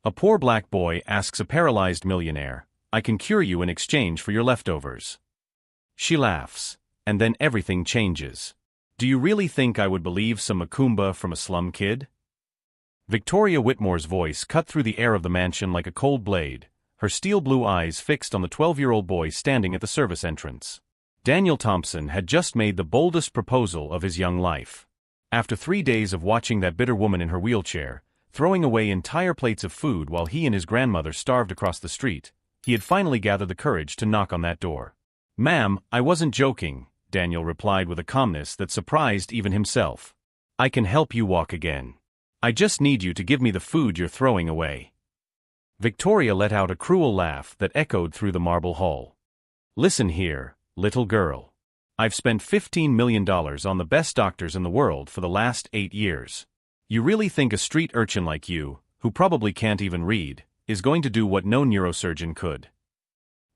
A poor black boy asks a paralyzed millionaire, "I can cure you in exchange for your leftovers." She laughs, and then everything changes. "Do you really think I would believe some macumba from a slum kid?" Victoria Whitmore's voice cut through the air of the mansion like a cold blade, her steel blue eyes fixed on the 12-year-old boy standing at the service entrance. Daniel Thompson had just made the boldest proposal of his young life. After 3 days of watching that bitter woman in her wheelchair, throwing away entire plates of food while he and his grandmother starved across the street, he had finally gathered the courage to knock on that door. "Ma'am, I wasn't joking," Daniel replied with a calmness that surprised even himself. "I can help you walk again. I just need you to give me the food you're throwing away." Victoria let out a cruel laugh that echoed through the marble hall. "Listen here, little girl. I've spent $15 million on the best doctors in the world for the last 8 years. You really think a street urchin like you, who probably can't even read, is going to do what no neurosurgeon could?"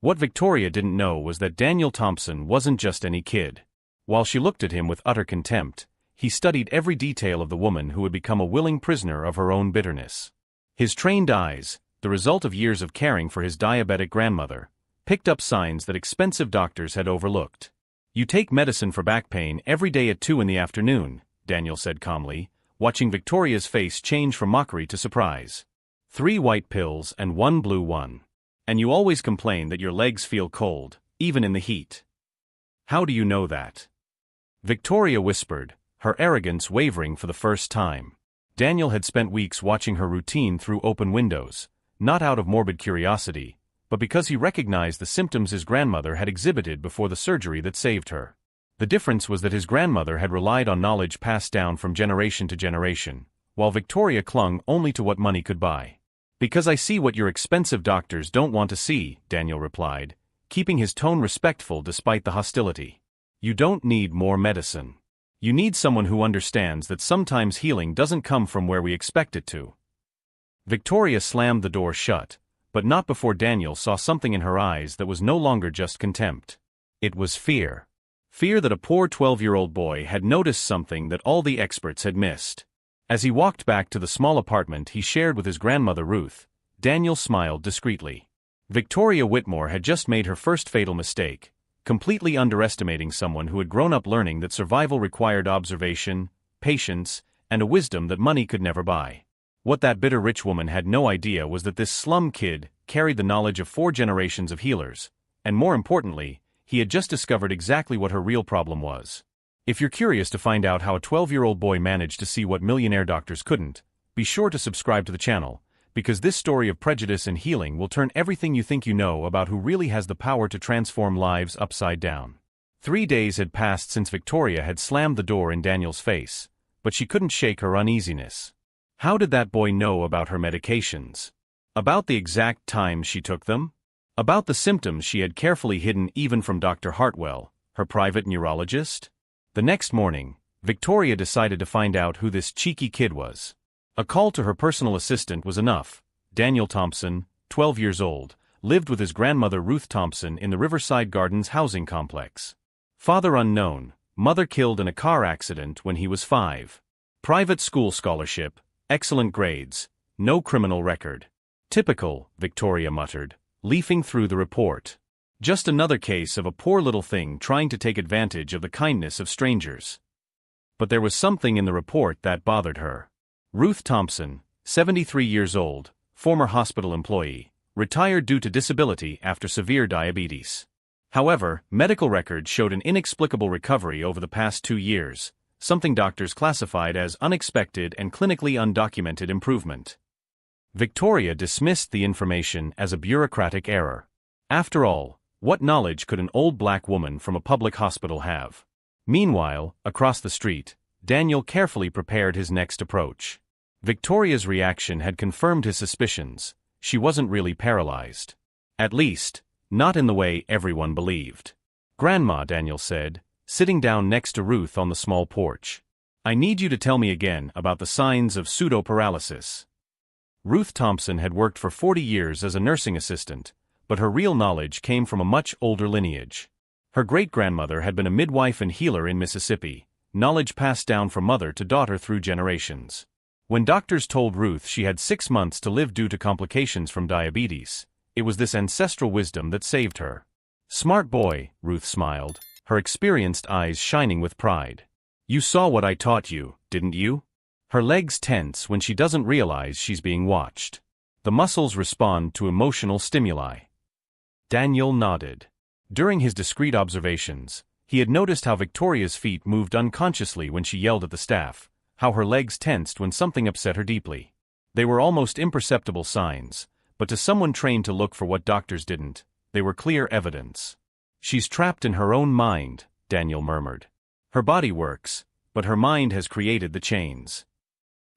What Victoria didn't know was that Daniel Thompson wasn't just any kid. While she looked at him with utter contempt, he studied every detail of the woman who had become a willing prisoner of her own bitterness. His trained eyes, the result of years of caring for his diabetic grandmother, picked up signs that expensive doctors had overlooked. "You take medicine for back pain every day at 2 in the afternoon, Daniel said calmly, watching Victoria's face change from mockery to surprise. 3 white pills and 1 blue one. And you always complain that your legs feel cold, even in the heat. How do you know that?" Victoria whispered, her arrogance wavering for the first time. Daniel had spent weeks watching her routine through open windows, not out of morbid curiosity, but because he recognized the symptoms his grandmother had exhibited before the surgery that saved her. The difference was that his grandmother had relied on knowledge passed down from generation to generation, while Victoria clung only to what money could buy. "Because I see what your expensive doctors don't want to see," Daniel replied, keeping his tone respectful despite the hostility. "You don't need more medicine. You need someone who understands that sometimes healing doesn't come from where we expect it to." Victoria slammed the door shut, but not before Daniel saw something in her eyes that was no longer just contempt. It was fear. Fear that a poor 12-year-old boy had noticed something that all the experts had missed. As he walked back to the small apartment he shared with his grandmother Ruth, Daniel smiled discreetly. Victoria Whitmore had just made her first fatal mistake, completely underestimating someone who had grown up learning that survival required observation, patience, and a wisdom that money could never buy. What that bitter rich woman had no idea was that this slum kid carried the knowledge of 4 generations of healers, and more importantly, he had just discovered exactly what her real problem was. If you're curious to find out how a 12-year-old boy managed to see what millionaire doctors couldn't, be sure to subscribe to the channel, because this story of prejudice and healing will turn everything you think you know about who really has the power to transform lives upside down. 3 days had passed since Victoria had slammed the door in Daniel's face, but she couldn't shake her uneasiness. How did that boy know about her medications? About the exact time she took them? About the symptoms she had carefully hidden even from Dr. Hartwell, her private neurologist? The next morning, Victoria decided to find out who this cheeky kid was. A call to her personal assistant was enough. Daniel Thompson, 12 years old, lived with his grandmother Ruth Thompson in the Riverside Gardens housing complex. Father unknown, mother killed in a car accident when he was 5. Private school scholarship, excellent grades, no criminal record. "Typical," Victoria muttered, leafing through the report. Just another case of a poor little thing trying to take advantage of the kindness of strangers. But there was something in the report that bothered her. Ruth Thompson, 73 years old, former hospital employee, retired due to disability after severe diabetes. However, medical records showed an inexplicable recovery over the past 2 years, something doctors classified as unexpected and clinically undocumented improvement. Victoria dismissed the information as a bureaucratic error. After all, what knowledge could an old black woman from a public hospital have? Meanwhile, across the street, Daniel carefully prepared his next approach. Victoria's reaction had confirmed his suspicions. She wasn't really paralyzed. At least, not in the way everyone believed. "Grandma," Daniel said, sitting down next to Ruth on the small porch. "I need you to tell me again about the signs of pseudo-paralysis." Ruth Thompson had worked for 40 years as a nursing assistant, but her real knowledge came from a much older lineage. Her great-grandmother had been a midwife and healer in Mississippi, knowledge passed down from mother to daughter through generations. When doctors told Ruth she had 6 months to live due to complications from diabetes, it was this ancestral wisdom that saved her. "Smart boy," Ruth smiled, her experienced eyes shining with pride. "You saw what I taught you, didn't you?" Her legs tense when she doesn't realize she's being watched. The muscles respond to emotional stimuli. Daniel nodded. During his discreet observations, he had noticed how Victoria's feet moved unconsciously when she yelled at the staff, how her legs tensed when something upset her deeply. They were almost imperceptible signs, but to someone trained to look for what doctors didn't, they were clear evidence. "She's trapped in her own mind," Daniel murmured. "Her body works, but her mind has created the chains."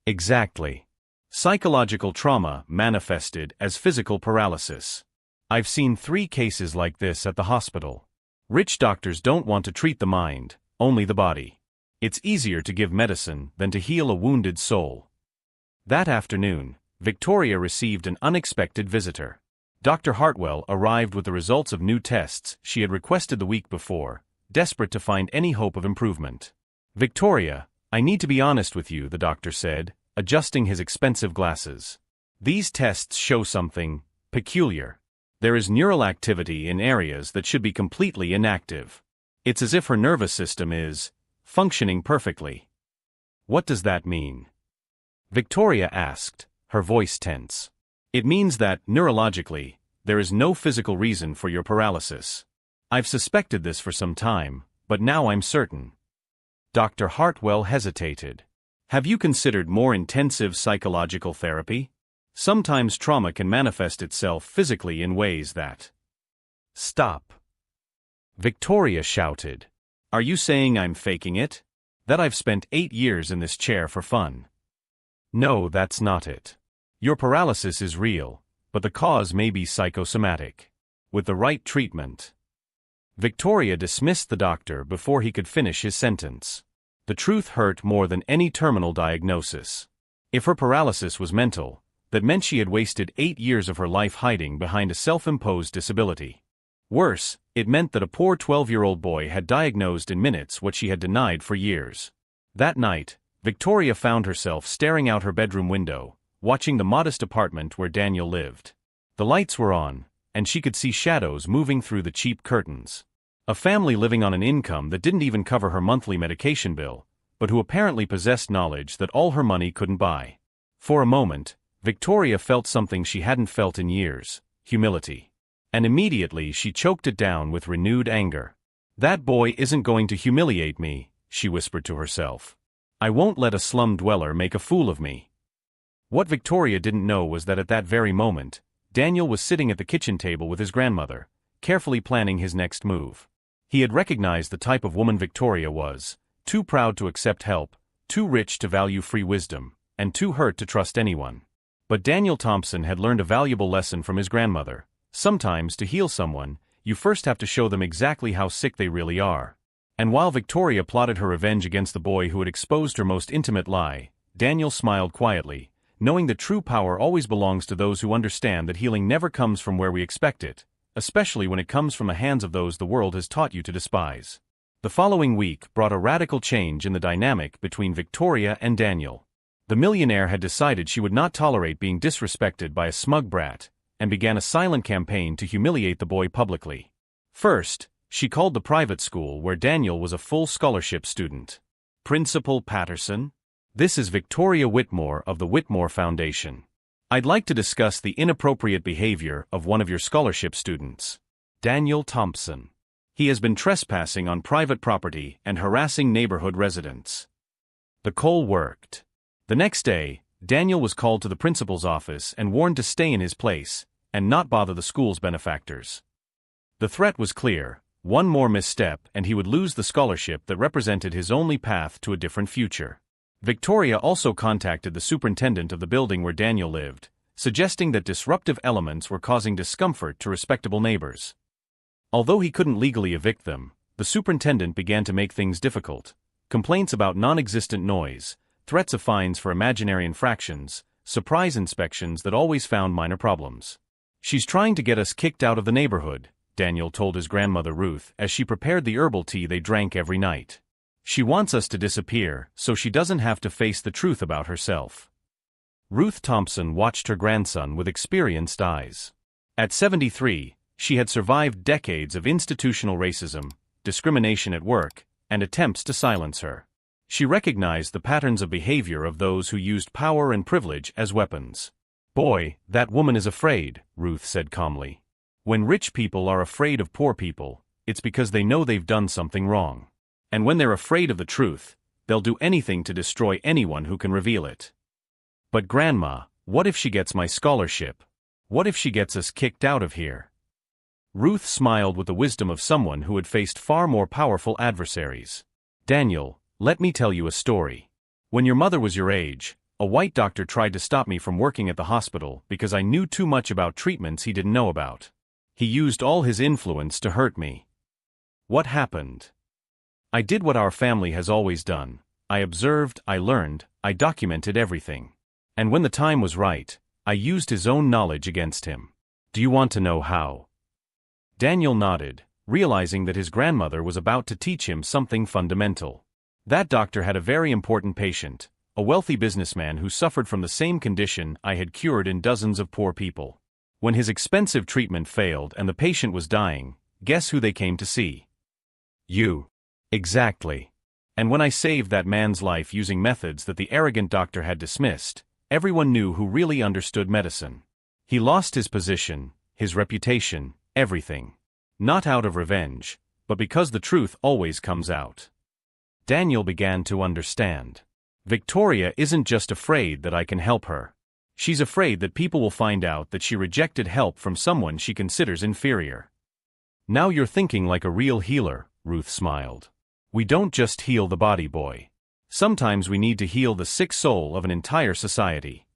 Exactly. Psychological trauma manifested as physical paralysis. I've seen 3 cases like this at the hospital. Rich doctors don't want to treat the mind, only the body. It's easier to give medicine than to heal a wounded soul. That afternoon, Victoria received an unexpected visitor. Dr. Hartwell arrived with the results of new tests she had requested the week before, desperate to find any hope of improvement. "Victoria, I need to be honest with you," the doctor said, adjusting his expensive glasses. "These tests show something peculiar. There is neural activity in areas that should be completely inactive. It's as if her nervous system is functioning perfectly." "What does that mean?" Victoria asked, her voice tense. "It means that, neurologically, there is no physical reason for your paralysis. I've suspected this for some time, but now I'm certain." Dr. Hartwell hesitated. "Have you considered more intensive psychological therapy? Sometimes trauma can manifest itself physically in ways that—" "Stop!" Victoria shouted. "Are you saying I'm faking it? That I've spent 8 years in this chair for fun?" "No, that's not it. Your paralysis is real, but the cause may be psychosomatic. With the right treatment—" Victoria dismissed the doctor before he could finish his sentence. The truth hurt more than any terminal diagnosis. If her paralysis was mental, that meant she had wasted 8 years of her life hiding behind a self-imposed disability. Worse, it meant that a poor 12-year-old boy had diagnosed in minutes what she had denied for years. That night, Victoria found herself staring out her bedroom window, watching the modest apartment where Daniel lived. The lights were on, and she could see shadows moving through the cheap curtains. A family living on an income that didn't even cover her monthly medication bill, but who apparently possessed knowledge that all her money couldn't buy. For a moment, Victoria felt something she hadn't felt in years: humility. And immediately she choked it down with renewed anger. "That boy isn't going to humiliate me," she whispered to herself. "I won't let a slum dweller make a fool of me." What Victoria didn't know was that at that very moment, Daniel was sitting at the kitchen table with his grandmother, carefully planning his next move. He had recognized the type of woman Victoria was: too proud to accept help, too rich to value free wisdom, and too hurt to trust anyone. But Daniel Thompson had learned a valuable lesson from his grandmother. Sometimes, to heal someone, you first have to show them exactly how sick they really are. And while Victoria plotted her revenge against the boy who had exposed her most intimate lie, Daniel smiled quietly, knowing that true power always belongs to those who understand that healing never comes from where we expect it, especially when it comes from the hands of those the world has taught you to despise. The following week brought a radical change in the dynamic between Victoria and Daniel. The millionaire had decided she would not tolerate being disrespected by a smug brat, and began a silent campaign to humiliate the boy publicly. First, she called the private school where Daniel was a full scholarship student. "Principal Patterson? This is Victoria Whitmore of the Whitmore Foundation. I'd like to discuss the inappropriate behavior of one of your scholarship students, Daniel Thompson. He has been trespassing on private property and harassing neighborhood residents." The call worked. The next day, Daniel was called to the principal's office and warned to stay in his place and not bother the school's benefactors. The threat was clear: one more misstep and he would lose the scholarship that represented his only path to a different future. Victoria also contacted the superintendent of the building where Daniel lived, suggesting that disruptive elements were causing discomfort to respectable neighbors. Although he couldn't legally evict them, the superintendent began to make things difficult. Complaints about non-existent noise, threats of fines for imaginary infractions, surprise inspections that always found minor problems. "She's trying to get us kicked out of the neighborhood," Daniel told his grandmother Ruth as she prepared the herbal tea they drank every night. "She wants us to disappear so she doesn't have to face the truth about herself." Ruth Thompson watched her grandson with experienced eyes. At 73, she had survived decades of institutional racism, discrimination at work, and attempts to silence her. She recognized the patterns of behavior of those who used power and privilege as weapons. "Boy, that woman is afraid," Ruth said calmly. "When rich people are afraid of poor people, it's because they know they've done something wrong. And when they're afraid of the truth, they'll do anything to destroy anyone who can reveal it." "But Grandma, what if she gets my scholarship? What if she gets us kicked out of here?" Ruth smiled with the wisdom of someone who had faced far more powerful adversaries. "Daniel, let me tell you a story. When your mother was your age, a white doctor tried to stop me from working at the hospital because I knew too much about treatments he didn't know about. He used all his influence to hurt me. What happened? I did what our family has always done. I observed, I learned, I documented everything. And when the time was right, I used his own knowledge against him. Do you want to know how?" Daniel nodded, realizing that his grandmother was about to teach him something fundamental. "That doctor had a very important patient, a wealthy businessman who suffered from the same condition I had cured in dozens of poor people. When his expensive treatment failed and the patient was dying, guess who they came to see? You." "Exactly. And when I saved that man's life using methods that the arrogant doctor had dismissed, everyone knew who really understood medicine. He lost his position, his reputation, everything. Not out of revenge, but because the truth always comes out." Daniel began to understand. Victoria isn't just afraid that I can help her. She's afraid that people will find out that she rejected help from someone she considers inferior. "Now you're thinking like a real healer," Ruth smiled. "We don't just heal the body, boy. Sometimes we need to heal the sick soul of an entire society."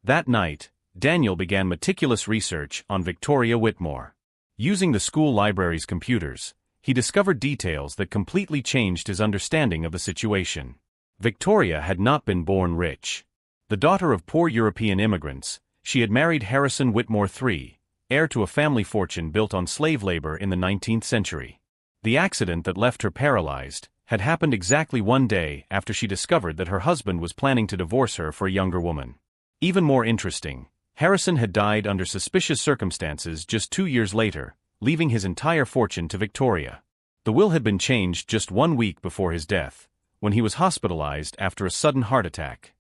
That night, Daniel began meticulous research on Victoria Whitmore. Using the school library's computers, he discovered details that completely changed his understanding of the situation. Victoria had not been born rich. The daughter of poor European immigrants, she had married Harrison Whitmore III, heir to a family fortune built on slave labor in the 19th century. The accident that left her paralyzed had happened exactly one day after she discovered that her husband was planning to divorce her for a younger woman. Even more interesting, Harrison had died under suspicious circumstances just 2 years later, leaving his entire fortune to Victoria. The will had been changed just 1 week before his death, when he was hospitalized after a sudden heart attack.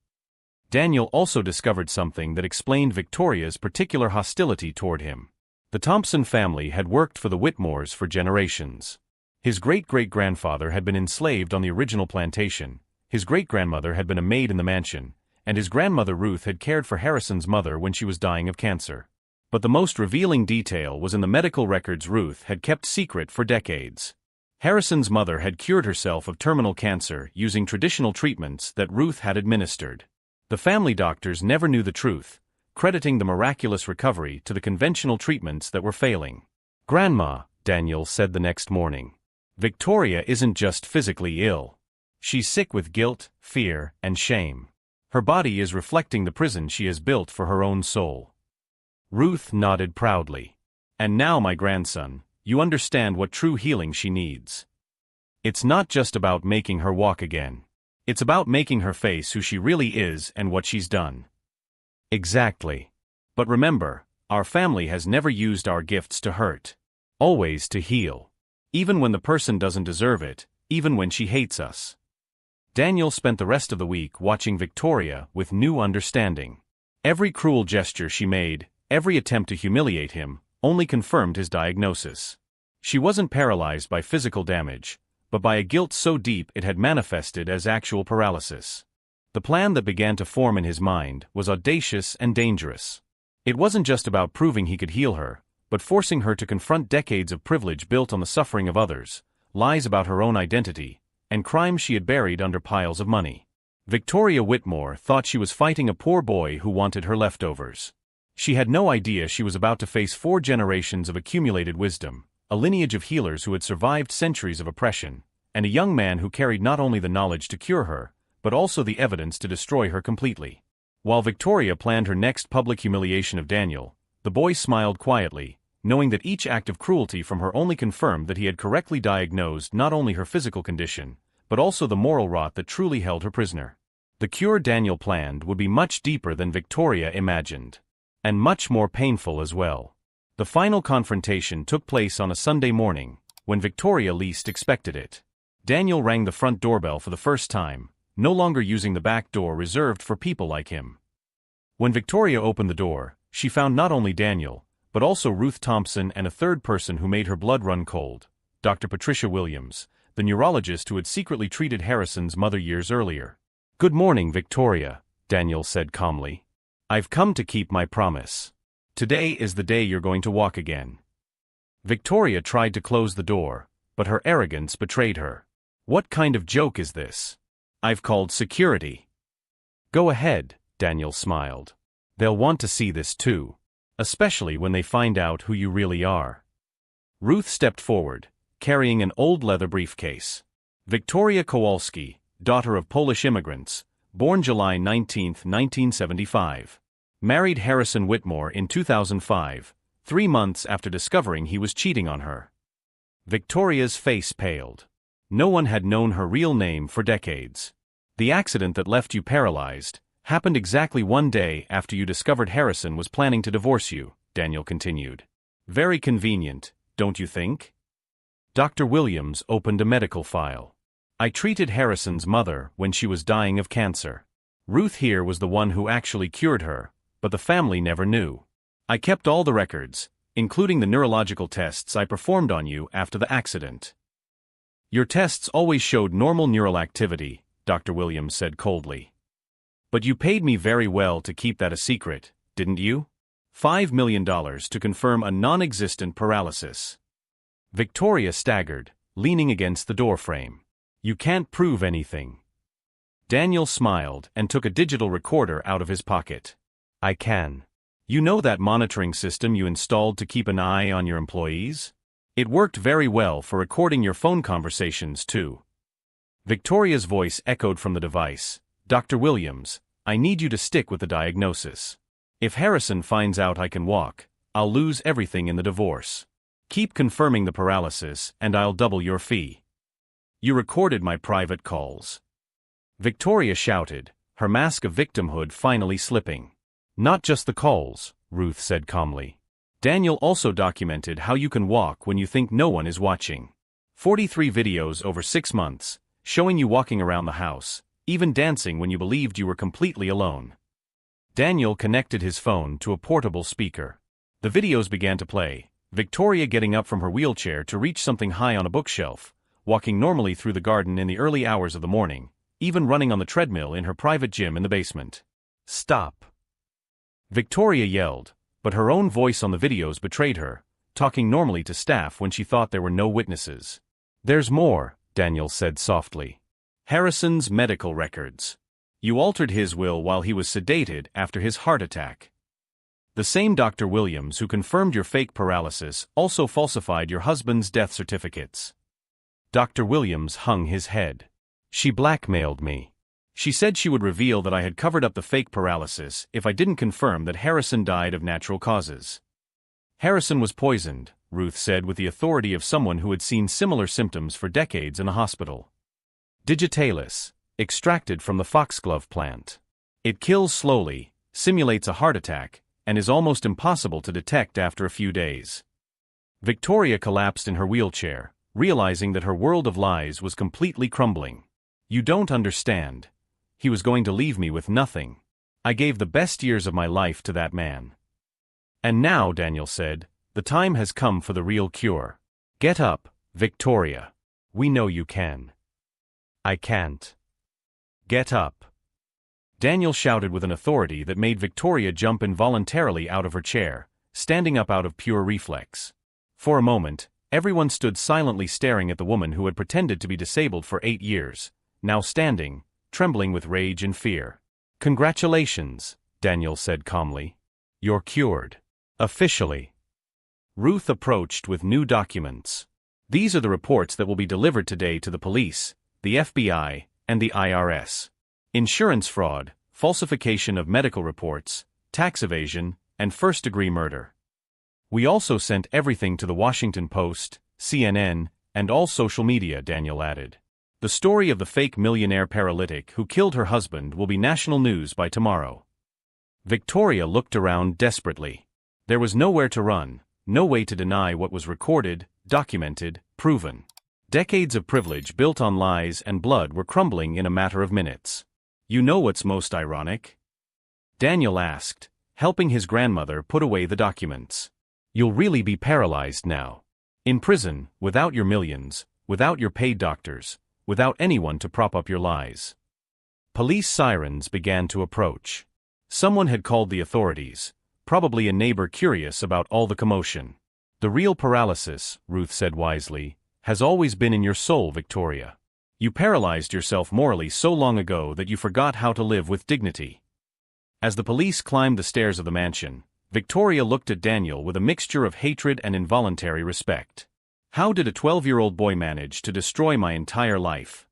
Daniel also discovered something that explained Victoria's particular hostility toward him. The Thompson family had worked for the Whitmores for generations. His great-great-grandfather had been enslaved on the original plantation, his great-grandmother had been a maid in the mansion, and his grandmother Ruth had cared for Harrison's mother when she was dying of cancer. But the most revealing detail was in the medical records Ruth had kept secret for decades. Harrison's mother had cured herself of terminal cancer using traditional treatments that Ruth had administered. The family doctors never knew the truth, crediting the miraculous recovery to the conventional treatments that were failing. "Grandma," Daniel said the next morning, "Victoria isn't just physically ill. She's sick with guilt, fear, and shame. Her body is reflecting the prison she has built for her own soul." Ruth nodded proudly. "And now, my grandson, you understand what true healing she needs. It's not just about making her walk again. It's about making her face who she really is and what she's done." "Exactly. But remember, our family has never used our gifts to hurt. Always to heal. Even when the person doesn't deserve it, even when she hates us." Daniel spent the rest of the week watching Victoria with new understanding. Every cruel gesture she made, every attempt to humiliate him, only confirmed his diagnosis. She wasn't paralyzed by physical damage, but by a guilt so deep it had manifested as actual paralysis. The plan that began to form in his mind was audacious and dangerous. It wasn't just about proving he could heal her, but forcing her to confront decades of privilege built on the suffering of others, lies about her own identity, and crimes she had buried under piles of money. Victoria Whitmore thought she was fighting a poor boy who wanted her leftovers. She had no idea she was about to face 4 generations of accumulated wisdom, a lineage of healers who had survived centuries of oppression, and a young man who carried not only the knowledge to cure her, but also the evidence to destroy her completely. While Victoria planned her next public humiliation of Daniel, the boy smiled quietly, knowing that each act of cruelty from her only confirmed that he had correctly diagnosed not only her physical condition, but also the moral rot that truly held her prisoner. The cure Daniel planned would be much deeper than Victoria imagined. And much more painful as well. The final confrontation took place on a Sunday morning, when Victoria least expected it. Daniel rang the front doorbell for the first time, no longer using the back door reserved for people like him. When Victoria opened the door, she found not only Daniel, but also Ruth Thompson and a third person who made her blood run cold, Dr. Patricia Williams, the neurologist who had secretly treated Harrison's mother years earlier. "Good morning, Victoria," Daniel said calmly. "I've come to keep my promise. Today is the day you're going to walk again." Victoria tried to close the door, but her arrogance betrayed her. "What kind of joke is this? I've called security." "Go ahead," Daniel smiled. "They'll want to see this too. Especially when they find out who you really are." Ruth stepped forward, carrying an old leather briefcase. Victoria Kowalski, daughter of Polish immigrants, born July 19, 1975. Married Harrison Whitmore in 2005, 3 months after discovering he was cheating on her. Victoria's face paled. No one had known her real name for decades. "The accident that left you paralyzed happened exactly 1 day after you discovered Harrison was planning to divorce you," Daniel continued. "Very convenient, don't you think?" Dr. Williams opened a medical file. "I treated Harrison's mother when she was dying of cancer. Ruth here was the one who actually cured her, but the family never knew. I kept all the records, including the neurological tests I performed on you after the accident." "Your tests always showed normal neural activity," Dr. Williams said coldly. "But you paid me very well to keep that a secret, didn't you? $5 million to confirm a non-existent paralysis." Victoria staggered, leaning against the doorframe. "You can't prove anything." Daniel smiled and took a digital recorder out of his pocket. "I can. You know that monitoring system you installed to keep an eye on your employees? It worked very well for recording your phone conversations too." Victoria's voice echoed from the device. "Dr. Williams, I need you to stick with the diagnosis. If Harrison finds out I can walk, I'll lose everything in the divorce. Keep confirming the paralysis and I'll double your fee." "You recorded my private calls?" Victoria shouted, her mask of victimhood finally slipping. "Not just the calls," Ruth said calmly. "Daniel also documented how you can walk when you think no one is watching. 43 videos over 6 months, showing you walking around the house, even dancing when you believed you were completely alone." Daniel connected his phone to a portable speaker. The videos began to play, Victoria getting up from her wheelchair to reach something high on a bookshelf, walking normally through the garden in the early hours of the morning, even running on the treadmill in her private gym in the basement. "Stop!" Victoria yelled, but her own voice on the videos betrayed her, talking normally to staff when she thought there were no witnesses. "There's more," Daniel said softly. "Harrison's medical records. You altered his will while he was sedated after his heart attack. The same Dr. Williams who confirmed your fake paralysis also falsified your husband's death certificates." Dr. Williams hung his head. "She blackmailed me. She said she would reveal that I had covered up the fake paralysis if I didn't confirm that Harrison died of natural causes." "Harrison was poisoned," Ruth said with the authority of someone who had seen similar symptoms for decades in a hospital. "Digitalis, extracted from the foxglove plant. It kills slowly, simulates a heart attack, and is almost impossible to detect after a few days." Victoria collapsed in her wheelchair, realizing that her world of lies was completely crumbling. "You don't understand. He was going to leave me with nothing. I gave the best years of my life to that man." "And now," Daniel said, "the time has come for the real cure. Get up, Victoria. We know you can." "I can't." "Get up." Daniel shouted with an authority that made Victoria jump involuntarily out of her chair, standing up out of pure reflex. For a moment, everyone stood silently staring at the woman who had pretended to be disabled for 8 years, now standing, trembling with rage and fear. "Congratulations," Daniel said calmly. "You're cured. Officially." Ruth approached with new documents. "These are the reports that will be delivered today to the police, the FBI, and the IRS. Insurance fraud, falsification of medical reports, tax evasion, and first-degree murder. We also sent everything to the Washington Post, CNN, and all social media," Daniel added. The story of the fake millionaire paralytic who killed her husband will be national news by tomorrow. Victoria looked around desperately. There was nowhere to run, no way to deny what was recorded, documented, proven. Decades of privilege built on lies and blood were crumbling in a matter of minutes. You know what's most ironic? Daniel asked, helping his grandmother put away the documents. You'll really be paralyzed now. In prison, without your millions, without your paid doctors, without anyone to prop up your lies. Police sirens began to approach. Someone had called the authorities, probably a neighbor curious about all the commotion. The real paralysis, Ruth said wisely, has always been in your soul, Victoria. You paralyzed yourself morally so long ago that you forgot how to live with dignity. As the police climbed the stairs of the mansion, Victoria looked at Daniel with a mixture of hatred and involuntary respect. How did a 12-year-old boy manage to destroy my entire life?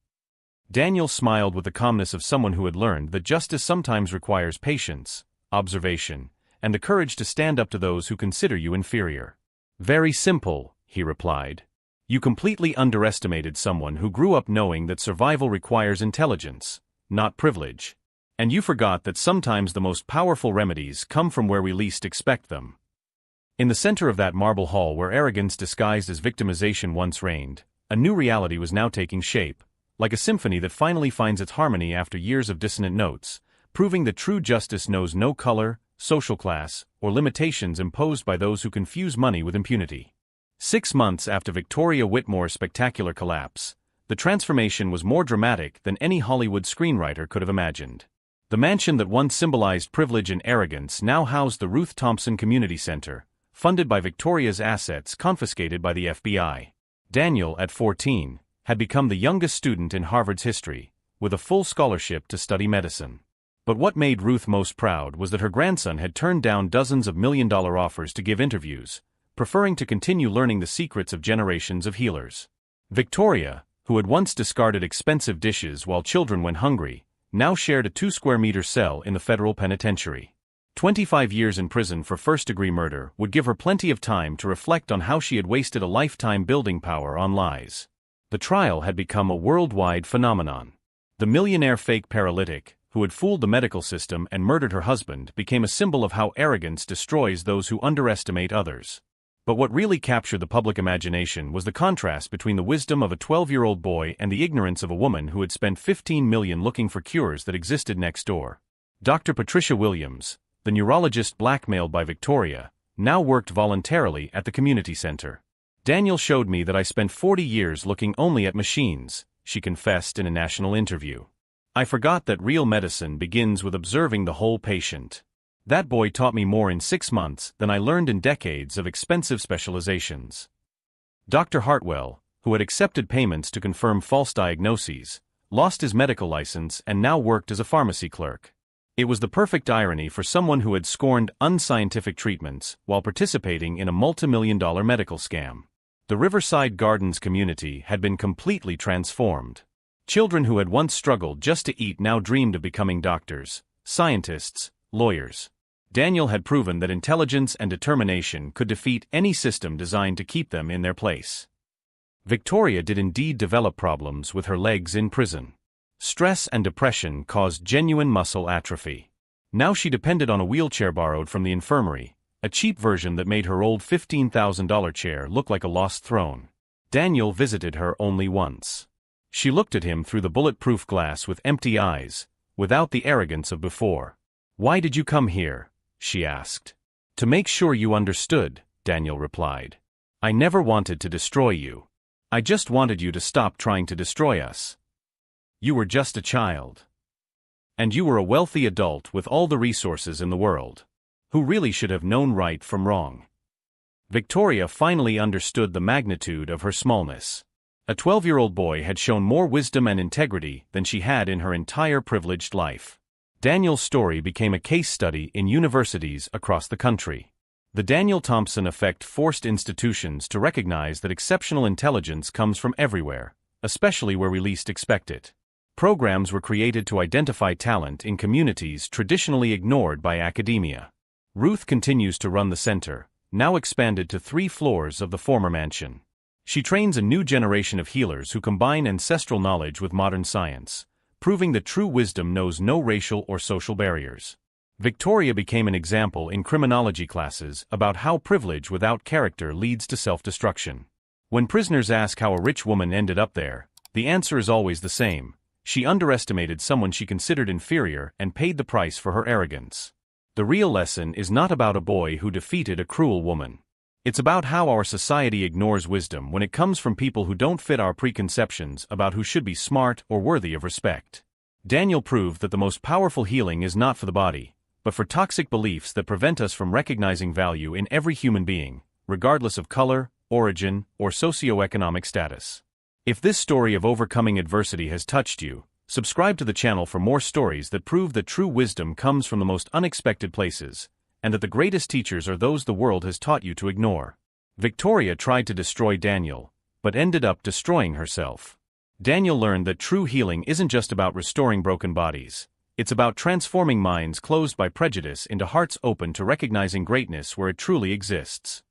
Daniel smiled with the calmness of someone who had learned that justice sometimes requires patience, observation, and the courage to stand up to those who consider you inferior. Very simple, he replied. You completely underestimated someone who grew up knowing that survival requires intelligence, not privilege. And you forgot that sometimes the most powerful remedies come from where we least expect them. In the center of that marble hall where arrogance disguised as victimization once reigned, a new reality was now taking shape, like a symphony that finally finds its harmony after years of dissonant notes, proving that true justice knows no color, social class, or limitations imposed by those who confuse money with impunity. 6 months after Victoria Whitmore's spectacular collapse, the transformation was more dramatic than any Hollywood screenwriter could have imagined. The mansion that once symbolized privilege and arrogance now housed the Ruth Thompson Community Center, funded by Victoria's assets confiscated by the FBI. Daniel, at 14, had become the youngest student in Harvard's history, with a full scholarship to study medicine. But what made Ruth most proud was that her grandson had turned down dozens of million-dollar offers to give interviews, preferring to continue learning the secrets of generations of healers. Victoria, who had once discarded expensive dishes while children went hungry, now shared a 2-square-meter cell in the federal penitentiary. 25 years in prison for first-degree murder would give her plenty of time to reflect on how she had wasted a lifetime building power on lies. The trial had become a worldwide phenomenon. The millionaire fake paralytic, who had fooled the medical system and murdered her husband, became a symbol of how arrogance destroys those who underestimate others. But what really captured the public imagination was the contrast between the wisdom of a 12-year-old boy and the ignorance of a woman who had spent $15 million looking for cures that existed next door. Dr. Patricia Williams, the neurologist blackmailed by Victoria, now worked voluntarily at the community center. Daniel showed me that I spent 40 years looking only at machines, she confessed in a national interview. I forgot that real medicine begins with observing the whole patient. That boy taught me more in 6 months than I learned in decades of expensive specializations. Dr. Hartwell, who had accepted payments to confirm false diagnoses, lost his medical license and now worked as a pharmacy clerk. It was the perfect irony for someone who had scorned unscientific treatments while participating in a multi-million-dollar medical scam. The Riverside Gardens community had been completely transformed. Children who had once struggled just to eat now dreamed of becoming doctors, scientists, lawyers. Daniel had proven that intelligence and determination could defeat any system designed to keep them in their place. Victoria did indeed develop problems with her legs in prison. Stress and depression caused genuine muscle atrophy. Now she depended on a wheelchair borrowed from the infirmary, a cheap version that made her old $15,000 chair look like a lost throne. Daniel visited her only once. She looked at him through the bulletproof glass with empty eyes, without the arrogance of before. "Why did you come here?" she asked. "To make sure you understood," Daniel replied. "I never wanted to destroy you. I just wanted you to stop trying to destroy us. You were just a child. And you were a wealthy adult with all the resources in the world, who really should have known right from wrong." Victoria finally understood the magnitude of her smallness. A 12-year-old boy had shown more wisdom and integrity than she had in her entire privileged life. Daniel's story became a case study in universities across the country. The Daniel Thompson effect forced institutions to recognize that exceptional intelligence comes from everywhere, especially where we least expect it. Programs were created to identify talent in communities traditionally ignored by academia. Ruth continues to run the center, now expanded to 3 floors of the former mansion. She trains a new generation of healers who combine ancestral knowledge with modern science, proving that true wisdom knows no racial or social barriers. Victoria became an example in criminology classes about how privilege without character leads to self-destruction. When prisoners ask how a rich woman ended up there, the answer is always the same: she underestimated someone she considered inferior and paid the price for her arrogance. The real lesson is not about a boy who defeated a cruel woman. It's about how our society ignores wisdom when it comes from people who don't fit our preconceptions about who should be smart or worthy of respect. Daniel proved that the most powerful healing is not for the body, but for toxic beliefs that prevent us from recognizing value in every human being, regardless of color, origin, or socioeconomic status. If this story of overcoming adversity has touched you, subscribe to the channel for more stories that prove that true wisdom comes from the most unexpected places, and that the greatest teachers are those the world has taught you to ignore. Victoria tried to destroy Daniel, but ended up destroying herself. Daniel learned that true healing isn't just about restoring broken bodies. It's about transforming minds closed by prejudice into hearts open to recognizing greatness where it truly exists.